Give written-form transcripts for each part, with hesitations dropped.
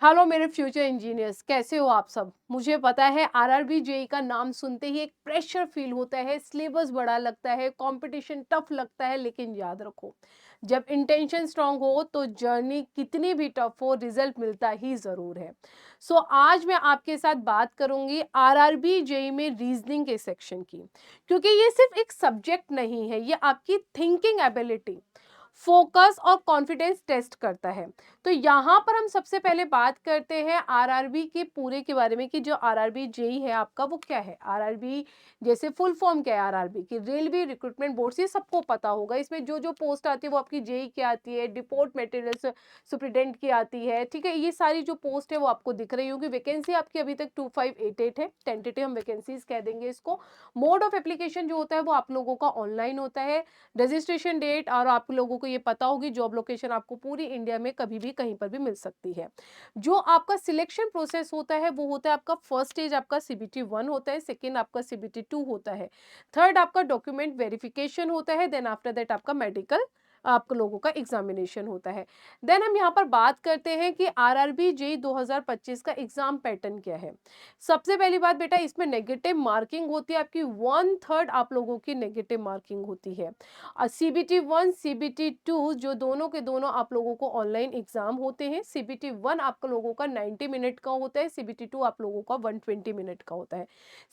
Hello मेरे future engineers, कैसे हो आप सब। मुझे पता है आरआरबी जेई का नाम सुनते ही एक प्रेशर फील होता है, सिलेबस बड़ा लगता है, कंपटीशन टफ लगता है। लेकिन याद रखो, जब इंटेंशन स्ट्रांग हो तो जर्नी कितनी भी टफ हो, रिजल्ट मिलता ही जरूर है। सो आज मैं आपके साथ बात करूंगी आरआरबी जेई में रीजनिंग के सेक्शन की, क्योंकि ये सिर्फ एक सब्जेक्ट नहीं है, ये आपकी थिंकिंग एबिलिटी, फोकस और कॉन्फिडेंस टेस्ट करता है। तो यहाँ पर हम सबसे पहले बात करते हैं आरआरबी के पूरे के बारे में कि जो आरआरबी जेई है आपका वो क्या है। आरआरबी जैसे फुल फॉर्म क्या है आरआरबी की, रेलवे रिक्रूटमेंट बोर्ड, से सबको पता होगा। इसमें जो जो पोस्ट आती है वो आपकी जेई की आती है, डिपोर्ट मटेरियल सुप्रिटेंडेंट की आती है, ठीक है। ये सारी जो पोस्ट है वो आपको दिख रही होगी। वैकेंसी आपकी अभी तक 2588 है, टेंटेटिव हम वैकेंसीज कह देंगे इसको। मोड ऑफ एप्लीकेशन जो होता है वो आप लोगों का ऑनलाइन होता है। रजिस्ट्रेशन डेट और आप लोगों को ये पता होगी, जॉब लोकेशन आपको पूरी इंडिया में कभी भी कहीं पर भी मिल सकती है। जो आपका सिलेक्शन प्रोसेस होता है वो होता है आपका फर्स्ट स्टेज आपका सीबीटी 1 होता है, सेकंड आपका सीबीटी 2 होता है, थर्ड आपका डॉक्यूमेंट वेरिफिकेशन होता है, देन आफ्टर दैट आपका मेडिकल आप लोगों का एग्जामिनेशन होता है। देन हम यहाँ पर बात करते हैं कि आरआरबी जेई 2025 का एग्जाम पैटर्न क्या है। सबसे पहली बात बेटा, इसमें नेगेटिव मार्किंग होती है आपकी, 1/3 आप लोगों की नेगेटिव मार्किंग होती है। सीबीटी 1 सीबीटी 2 जो दोनों के दोनों आप लोगों को ऑनलाइन एग्जाम होते हैं। सीबीटी 1 आप लोगों का 90 मिनट का होता है, सीबीटी 2 आप लोगों का 120 मिनट का होता है।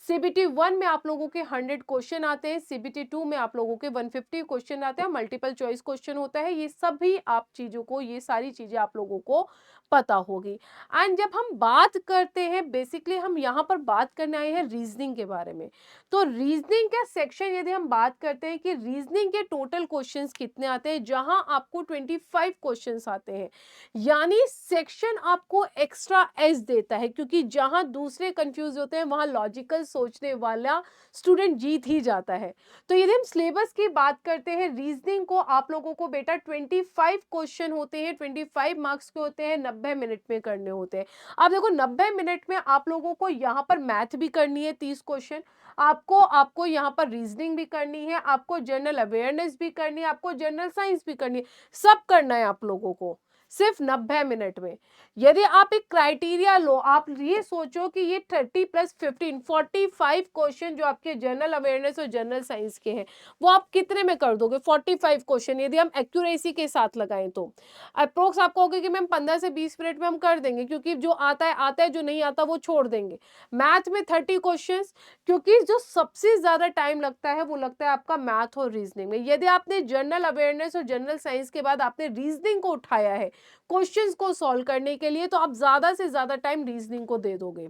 सीबीटी 1 में आप लोगों के 100 क्वेश्चन आते हैं, सीबीटी 2 में आप लोगों के 150 क्वेश्चन आते हैं, मल्टीपल चॉइस क्वेश्चन होता है। ये सभी आप चीजों को, ये सारी चीजें आप लोगों को पता होगी। एंड जब हम बात करते हैं, बेसिकली हम यहाँ पर बात करने आए हैं रीजनिंग के बारे में। तो रीजनिंग का सेक्शन यदि हम बात करते हैं कि रीजनिंग के टोटल क्वेश्चंस कितने आते हैं, जहां आपको 25 क्वेश्चंस आते हैं, यानी सेक्शन आपको एक्स्ट्रा एज देता है, क्योंकि जहां दूसरे कंफ्यूज होते हैं वहां लॉजिकल सोचने वाला स्टूडेंट जीत ही जाता है। तो यदि हम सिलेबस की बात करते हैं, रीजनिंग को आप लोगों को बेटा 25 क्वेश्चन होते हैं, 25 मार्क्स के होते हैं, 90 मिनट में करने होते हैं। अब देखो 90 मिनट में आप लोगों को यहाँ पर मैथ भी करनी है 30 क्वेश्चन, आपको आपको यहाँ पर रीजनिंग भी करनी है, आपको जनरल अवेयरनेस भी करनी है, आपको जनरल साइंस भी करनी है, सब करना है आप लोगों को सिर्फ 90 मिनट में। यदि आप एक क्राइटेरिया लो, आप ये सोचो कि ये 30 प्लस 15 45 क्वेश्चन जो आपके जनरल अवेयरनेस और जनरल साइंस के हैं, वो आप कितने में कर दोगे? 45 क्वेश्चन यदि हम एक्यूरेसी के साथ लगाएं तो अप्रोक्स आपको होगा कि मैम 15 से 20 मिनट में हम कर देंगे, क्योंकि जो आता है, जो नहीं आता वो छोड़ देंगे। मैथ में 30 क्वेश्चंस, क्योंकि जो सबसे ज्यादा टाइम लगता है वो लगता है आपका मैथ और रीजनिंग में। यदि आपने जनरल अवेयरनेस और जनरल साइंस के बाद आपने रीजनिंग को उठाया है क्वेश्चंस को सॉल्व करने के लिए, तो आप ज्यादा से ज्यादा टाइम रीजनिंग को दे दोगे।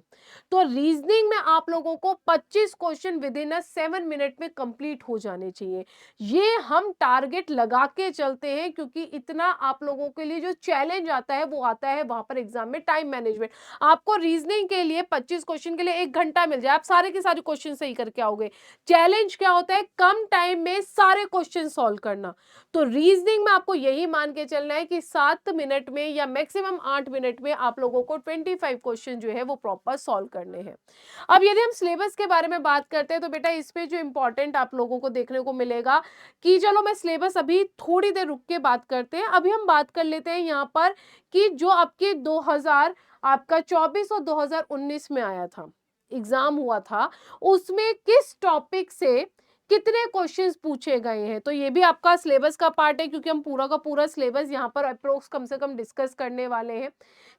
तो रीजनिंग में आप लोगों को 25 क्वेश्चन विद इन 7 मिनट में कंप्लीट हो जाने चाहिए। ये हम टारगेट लगा के चलते हैं, क्योंकि इतना आप लोगों के लिए जो चैलेंज आता है वो आता है वहां पर एग्जाम में टाइम मैनेजमेंट। आपको रीजनिंग के लिए 25 क्वेश्चन के लिए 1 घंटा मिल जाए, आप सारे के सारे क्वेश्चन सही करके आओगे। चैलेंज क्या होता है? कम टाइम में सारे क्वेश्चन सॉल्व करना। तो रीजनिंग में आपको यही मान के चलना है कि 7 मिनट में या मैक्सिमम 8 मिनट में आप लोगों को 25 क्वेश्चन जो है वो प्रॉपर सॉल्व करने हैं। अब यदि हम सिलेबस के बारे में बात करते हैं, तो बेटा इसमें जो इंपॉर्टेंट आप लोगों को देखने को मिलेगा कि चलो मैं सिलेबस अभी थोड़ी देर रुक के बात करते हैं। अभी हम बात कर लेते हैं यहाँ पर कि जो आपके 2000 आपका 24 और 2019 में आया था, एग्जाम हुआ था, उसमें किस टॉपिक से कितने क्वेश्चंस पूछे गए हैं। तो ये भी आपका सिलेबस का पार्ट है, क्योंकि हम पूरा का पूरा सिलेबस यहाँ पर अप्रोक्स कम से कम डिस्कस करने वाले हैं,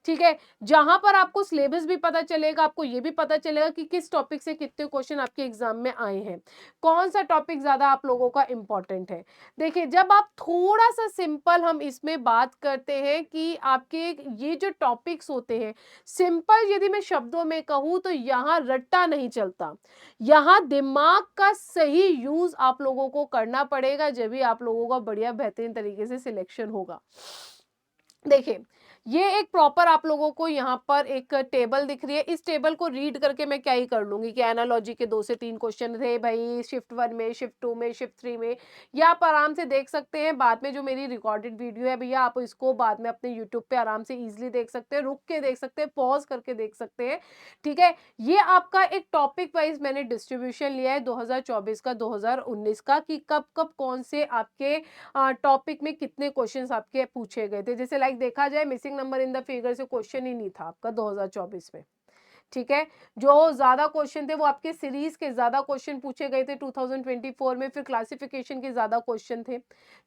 ठीक है। जहां पर आपको सिलेबस भी पता चलेगा, आपको ये भी पता चलेगा कि किस टॉपिक से कितने क्वेश्चन आपके एग्जाम में आए हैं, कौन सा टॉपिक ज्यादा आप लोगों का इंपॉर्टेंट है। देखिए, जब आप थोड़ा सा सिंपल हम इसमें बात करते हैं कि आपके ये जो टॉपिक्स होते हैं, सिंपल यदि मैं शब्दों में कहूँ तो यहाँ रट्टा नहीं चलता, यहाँ दिमाग का सही यूज आप लोगों को करना पड़ेगा, जब भी आप लोगों का बढ़िया बेहतरीन तरीके से सिलेक्शन होगा। देखिए, ये एक प्रॉपर आप लोगों को यहाँ पर एक टेबल दिख रही है। इस टेबल को रीड करके मैं क्या ही कर लूंगी कि एनालॉजी के 2 से 3 क्वेश्चन थे भाई, शिफ्ट 1 में, शिफ्ट 2 में, शिफ्ट 3 में। या आप आराम से देख सकते हैं, बाद में जो मेरी रिकॉर्डेड वीडियो है भैया, आप इसको बाद में अपने यूट्यूब पे आराम से इजीली देख सकते हैं, रुक के देख सकते हैं, पॉज करके देख सकते हैं, ठीक है। ये आपका एक टॉपिक वाइज मैंने डिस्ट्रीब्यूशन लिया है 2024 का, 2019 का, कि कब कब कौन से आपके टॉपिक में कितने क्वेश्चंस आपके पूछे गए थे। जैसे लाइक लाइक देखा जाए missing number in the figure से क्वेश्चन ही नहीं था आपका 2024 में। ठीक है, जो ज़्यादा क्वेश्चन थे वो आपके सीरीज के ज़्यादा क्वेश्चन पूछे गए थे 2024 में, फिर क्लासिफिकेशन के ज़्यादा क्वेश्चन थे।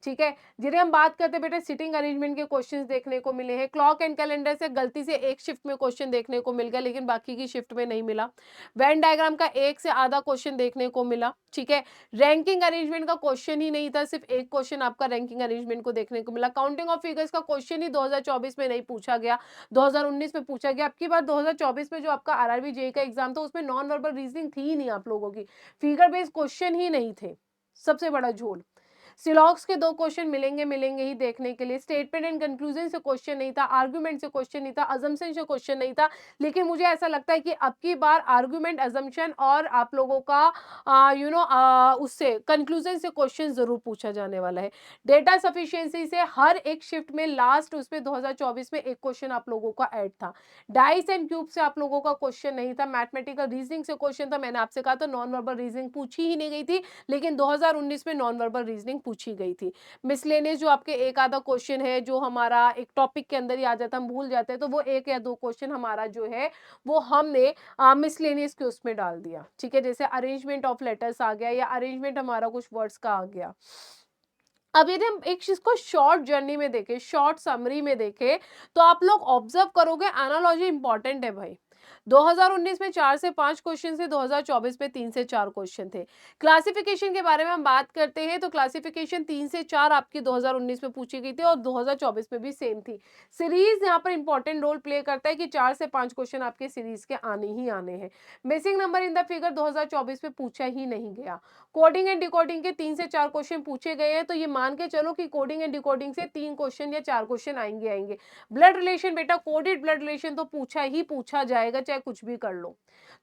ठीक है, जिन्हें हम बात करते हैं बेटा सिटिंग अरेंजमेंट के क्वेश्चंस देखने को मिले हैं। क्लॉक एंड कैलेंडर से गलती से एक शिफ्ट में क्वेश्चन देखने को मिल गया, लेकिन बाकी की शिफ्ट में नहीं मिला। वेन डायग्राम का एक से आधा क्वेश्चन देखने को मिला। ठीक है, रैंकिंग अरेंजमेंट का क्वेश्चन ही नहीं था, सिर्फ एक क्वेश्चन आपका रैंकिंग अरेंजमेंट को देखने को मिला। काउंटिंग ऑफ फिगर्स का क्वेश्चन ही 2024 में नहीं पूछा गया, 2019 में पूछा गया। अब की बार 2024 में जो आपका आरआरबी जेईई का एग्जाम था उसमें नॉन वर्बल रीजनिंग थी ही नहीं आप लोगों की, फिगर बेस्ड क्वेश्चन ही नहीं थे, सबसे बड़ा झोल। सिलॉक्स के 2 क्वेश्चन मिलेंगे ही देखने के लिए। स्टेटमेंट एंड कंक्लूजन से क्वेश्चन नहीं था, आर्गुमेंट से क्वेश्चन नहीं था, अजम्पशन से क्वेश्चन नहीं था। लेकिन मुझे ऐसा लगता है कि अब की बार आर्गुमेंट, अजम्पशन और आप लोगों का उससे कंक्लूजन से क्वेश्चन जरूर पूछा जाने वाला है। डेटा सफिशिएंसी से हर एक शिफ्ट में लास्ट उसमें 2024 में एक क्वेश्चन आप लोगों का ऐड था। डाइस एंड क्यूब से आप लोगों का क्वेश्चन नहीं था। मैथमेटिकल रीजनिंग से क्वेश्चन था, मैंने आपसे कहा था नॉन वर्बल रीजनिंग पूछी ही नहीं गई थी, लेकिन 2019 में नॉन वर्बल रीजनिंग पूछी गई थी। मिसलेनियस जो आपके एक आधा क्वेश्चन है जो हमारा एक टॉपिक के अंदर ही आ जाता है, हम भूल जाते हैं, तो वो एक या दो क्वेश्चन हमारा जो है वो हमने मिसलेनियस के उसमें डाल दिया। ठीक है, जैसे अरेंजमेंट ऑफ लेटर्स आ गया या अरेंजमेंट हमारा कुछ वर्ड्स का आ गया। अब यदि हम एक चीज को शॉर्ट जर्नी में देखें, शॉर्ट समरी में देखें, तो आप लोग ऑब्जर्व करोगे एनालॉजी इंपॉर्टेंट है भाई। 2019 में 4 से 5 क्वेश्चन थे, 2024 में 3 से 4 क्वेश्चन थे। क्लासिफिकेशन के बारे में हम बात करते हैं तो क्लासिफिकेशन 3 से 4 आपकी 2019 में पूछी गई थी और 2024 में भी सेम थी। सीरीज यहाँ पर इंपॉर्टेंट रोल प्ले करता है कि 4 से 5 क्वेश्चन आपके सीरीज के आने ही आने हैं। Missing number in the figure 2024 में पूछा ही नहीं गया। कोडिंग एंड डिकोडिंग के 3 से 4 क्वेश्चन पूछे गए हैं, तो ये मान के चलो कि कोडिंग एंड डिकोडिंग से 3 क्वेश्चन या 4 क्वेश्चन आएंगे। ब्लड रिलेशन बेटा, कोडेड ब्लड रिलेशन तो पूछा ही पूछा जाएगा, चाहे कुछ भी कर लो।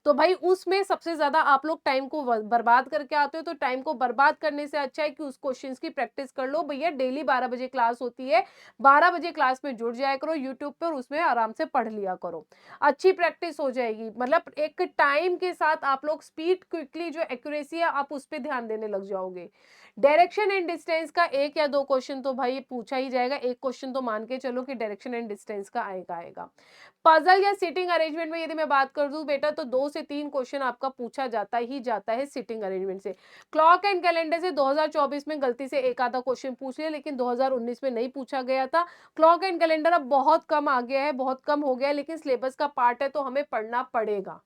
तो भाई उसमें सबसे ज्यादा आप लोग टाइम को बर्बाद करके आते हो, तो टाइम को बर्बाद करने से अच्छा है कि उस क्वेश्चंस की प्रैक्टिस कर लो। भैया डेली 12 बजे क्लास होती है, 12 बजे क्लास में जुड़ जाया करो यूट्यूब पर, उसमें आराम से पढ़ लिया करो, अच्छी प्रैक्टिस हो जाएगी। मतलब एक टाइम के साथ आप लोग स्पीड, क्विकली जो एक्यूरेसी है आप उस पर ध्यान देने लग जाओगे। डायरेक्शन एंड डिस्टेंस का एक या दो क्वेश्चन तो भाई पूछा ही जाएगा, एक क्वेश्चन तो मान के चलो कि डायरेक्शन एंड डिस्टेंस का आएगा। पजल या सिटिंग अरेंजमेंट में यदि मैं बात कर दूं बेटा, तो 2 से 3 क्वेश्चन आपका पूछा जाता ही जाता है सिटिंग अरेंजमेंट से। क्लॉक एंड कैलेंडर से 2024 में गलती से एक आधा क्वेश्चन पूछ लिया, लेकिन 2019 में नहीं पूछा गया था। क्लॉक एंड कैलेंडर अब बहुत कम आ गया है, बहुत कम हो गया है, लेकिन सिलेबस का पार्ट है तो हमें पढ़ना पड़ेगा।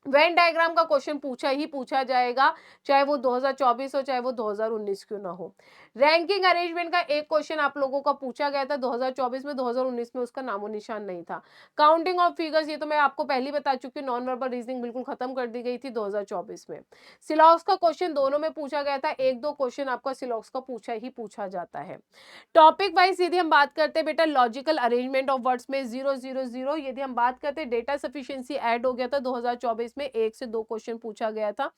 वेन डायग्राम का क्वेश्चन पूछा ही पूछा जाएगा, चाहे वो 2024 हो चाहे वो 2019 क्यों ना हो। रैंकिंग अरेंजमेंट का एक क्वेश्चन आप लोगों का पूछा गया था 2024 में, 2019 में उसका नामो निशान नहीं था। काउंटिंग ऑफ फिगर्स, ये तो मैं आपको पहले बता चुकी हूँ, नॉन वर्बल रीजनिंग बिल्कुल खत्म कर दी गई थी 2024 में। सिलॉक्स का क्वेश्चन दोनों में पूछा गया था, एक दो क्वेश्चन आपका सिलॉक्स का पूछा ही पूछा जाता है। टॉपिक वाइज यदि हम बात करते हैं बेटा, लॉजिकल अरेंजमेंट ऑफ वर्ड्स में 0 0 0। यदि हम बात करते हैं डेटा सफिशिएंसी ऐड हो गया था 2024 में, एक से दो क्वेश्चन पूछा गया था।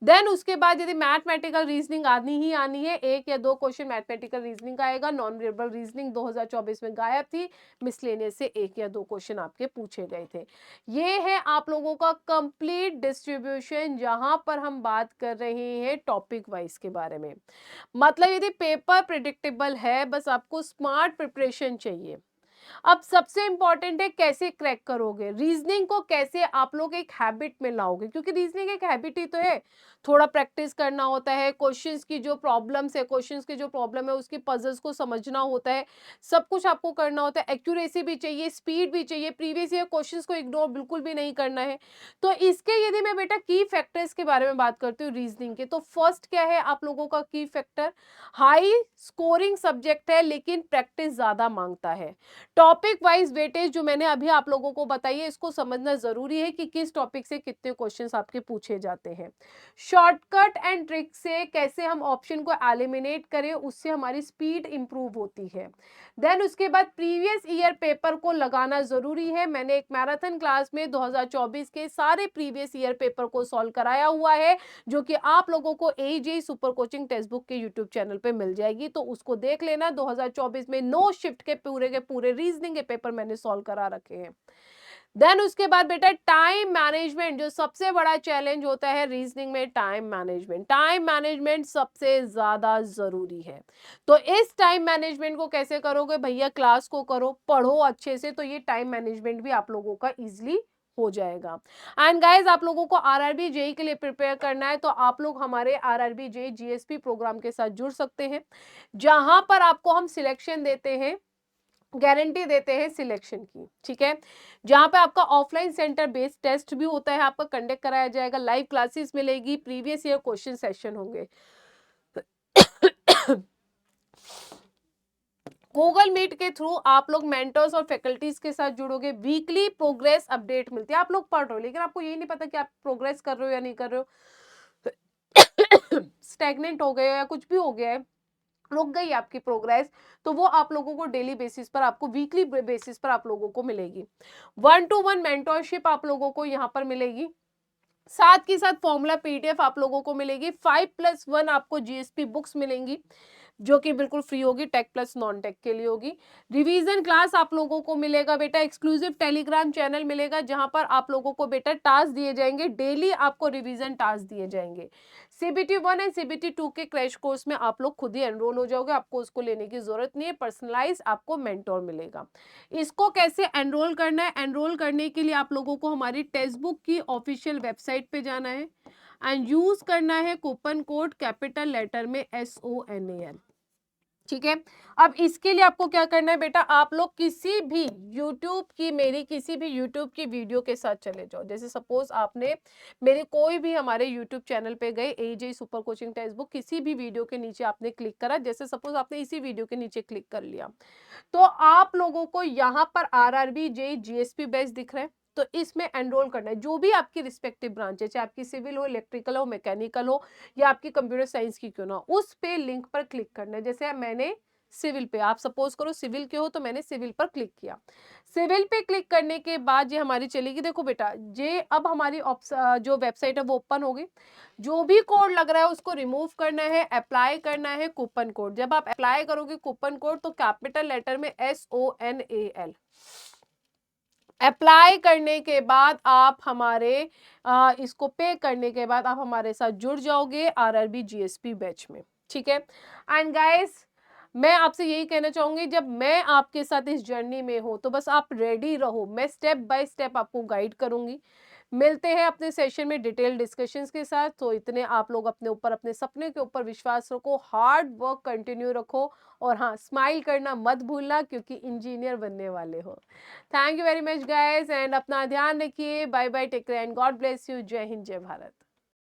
देन उसके बाद यदि मैथमेटिकल रीजनिंग आनी ही आनी है, एक या दो क्वेश्चन मैथमेटिकल रीजनिंग का आएगा। नॉन वर्बल रीजनिंग 2024 में गायब थी, मिसलेनियस से एक या दो क्वेश्चन आपके पूछे गए थे। ये है आप लोगों का कंप्लीट डिस्ट्रीब्यूशन, जहां पर हम बात कर रहे हैं टॉपिक वाइज के बारे में। मतलब यदि पेपर प्रिडिक्टेबल है, बस आपको स्मार्ट प्रिपरेशन चाहिए। अब सबसे इंपॉर्टेंट है कैसे क्रैक करोगे रीजनिंग को, कैसे आप लोग एक हैबिट में लाओगे, क्योंकि रीजनिंग एक हैबिट ही तो है। थोड़ा प्रैक्टिस करना होता है, क्वेश्चंस की जो प्रॉब्लम्स है, क्वेश्चंस की जो प्रॉब्लम है उसकी पजल्स को समझना होता है, सब कुछ आपको करना होता है। एक्यूरेसी भी चाहिए, स्पीड भी चाहिए, प्रीवियस ईयर क्वेश्चंस को इग्नोर बिल्कुल भी नहीं करना है। तो इसके यदि मैं बेटा की फैक्टर्स के बारे में बात करती हूँ रीजनिंग के, तो फर्स्ट क्या है आप लोगों का की फैक्टर, हाई स्कोरिंग सब्जेक्ट है लेकिन प्रैक्टिस ज्यादा मांगता है। टॉपिक वाइज वेटेज जो मैंने अभी आप लोगों को बताई है, इसको समझना जरूरी है कि किस टॉपिक से कितने क्वेश्चंस आपके पूछे जाते हैं। शॉर्टकट एंड ट्रिक से कैसे हम ऑप्शन को एलिमिनेट करें, उससे हमारी स्पीड इंप्रूव होती है। देन उसके बाद प्रीवियस ईयर पेपर को लगाना जरूरी है। मैंने एक मैराथन क्लास में 2024 के सारे प्रीवियस ईयर पेपर को सॉल्व कराया हुआ है, जो कि आप लोगों को AJE super coaching text book के यूट्यूब चैनल पे मिल जाएगी, तो उसको देख लेना। 2024 में नो शिफ्ट के पूरे रीजनिंग के पेपर मैंने सॉल्व करा रखे हैं। देन उसके बाद बेटा टाइम मैनेजमेंट, जो सबसे बड़ा चैलेंज होता है रीजनिंग में, टाइम मैनेजमेंट। टाइम मैनेजमेंट सबसे ज्यादा जरूरी है। तो इस टाइम मैनेजमेंट को कैसे करोगे भैया, क्लास को करो, पढ़ो अच्छे से, तो ये टाइम मैनेजमेंट भी आप लोगों का इजिली हो जाएगा। एंड गाइज, आप लोगों को आरआरबी जेई के लिए प्रिपेयर करना है तो आप लोग हमारे आरआरबी जेई जीएसपी प्रोग्राम के साथ जुड़ सकते हैं, जहां पर आपको हम सिलेक्शन देते हैं, गारंटी देते हैं सिलेक्शन की, ठीक है। जहां पे आपका ऑफलाइन सेंटर बेस्ड टेस्ट भी होता है, आपका कंडक्ट कराया जाएगा, लाइव क्लासेस मिलेगी, प्रीवियस ईयर क्वेश्चन सेशन होंगे। गूगल मीट के थ्रू आप लोग मेंटर्स और फैकल्टीज के साथ जुड़ोगे, वीकली प्रोग्रेस अपडेट मिलती है। आप लोग पढ़ रहे हो लेकिन आपको यही नहीं पता कि आप प्रोग्रेस कर रहे हो या नहीं कर रहे हो, स्टैग्नेंट हो गए हो या कुछ भी हो गया है, रुक गई आपकी प्रोग्रेस, तो वो आप लोगों को डेली बेसिस पर, आपको वीकली बेसिस पर आप लोगों को मिलेगी। 1-to-1 मेंटरशिप आप लोगों को यहाँ पर मिलेगी, साथ के साथ फॉर्मूला पीडीएफ आप लोगों को मिलेगी, 5+1 आपको जीएसपी बुक्स मिलेंगी जो कि बिल्कुल फ्री होगी, टेक प्लस नॉन टेक के लिए होगी। रिवीजन क्लास आप लोगों को मिलेगा बेटा, एक्सक्लूसिव टेलीग्राम चैनल मिलेगा जहां पर आप लोगों को बेटा टास्क दिए जाएंगे, डेली आपको रिवीजन टास्क दिए जाएंगे। सीबीटी 1 एंड सीबीटी 2 के क्रैश कोर्स में आप लोग खुद ही एनरोल हो जाओगे, आपको उसको लेने की जरूरत नहीं है, पर्सनलाइज आपको मेंटोर मिलेगा। इसको कैसे एनरोल करना है, एनरोल करने के लिए आप लोगों को हमारी टेक्स्ट बुक की ऑफिशियल वेबसाइट पे जाना है एंड यूज करना है कूपन कोड कैपिटल लेटर में SONAL, ठीक है। अब इसके लिए आपको क्या करना है बेटा, आप लोग किसी भी YouTube की, मेरी किसी भी YouTube की वीडियो के साथ चले जाओ। जैसे सपोज आपने मेरे कोई भी हमारे YouTube चैनल पे गए, AJ super coaching text book, किसी भी वीडियो के नीचे आपने क्लिक करा, जैसे सपोज आपने इसी वीडियो के नीचे क्लिक कर लिया, तो आप लोगों को यहाँ पर आरआरबी जेई जीएसपी बैच दिख रहा है, तो इसमें एनरोल करना है। जो भी आपकी रिस्पेक्टिव ब्रांच है, चाहे आपकी सिविल हो, इलेक्ट्रिकल हो, मैकेनिकल हो, या आपकी कंप्यूटर साइंस की क्यों ना हो, उस पे लिंक पर क्लिक करना है। जैसे मैंने सिविल पे, आप सपोज करो सिविल के हो तो मैंने सिविल पर क्लिक किया। सिविल पे क्लिक करने के बाद ये हमारी चलेगी, देखो बेटा ये अब हमारी जो वेबसाइट है वो ओपन होगी। जो भी कोड लग रहा है उसको रिमूव करना है, अप्लाई करना है कूपन कोड। जब आप अप्लाई करोगे कूपन कोड तो कैपिटल लेटर में SONAL, अप्लाई करने के बाद आप हमारे इसको पे करने के बाद आप हमारे साथ जुड़ जाओगे आरआरबी जीएसपी बैच में, ठीक है। एंड गाइस, मैं आपसे यही कहना चाहूंगी, जब मैं आपके साथ इस जर्नी में हूं तो बस आप रेडी रहो, मैं स्टेप बाय स्टेप आपको गाइड करूंगी। मिलते हैं अपने सेशन में डिटेल डिस्कशंस के साथ। तो इतने आप लोग अपने ऊपर, अपने सपने के ऊपर विश्वास रखो, हार्ड वर्क कंटिन्यू रखो, और हाँ, स्माइल करना मत भूलना क्योंकि इंजीनियर बनने वाले हो। Thank you very much guys, and अपना ध्यान रखिए। Bye bye, take care and God bless you. जय हिंद, जय भारत।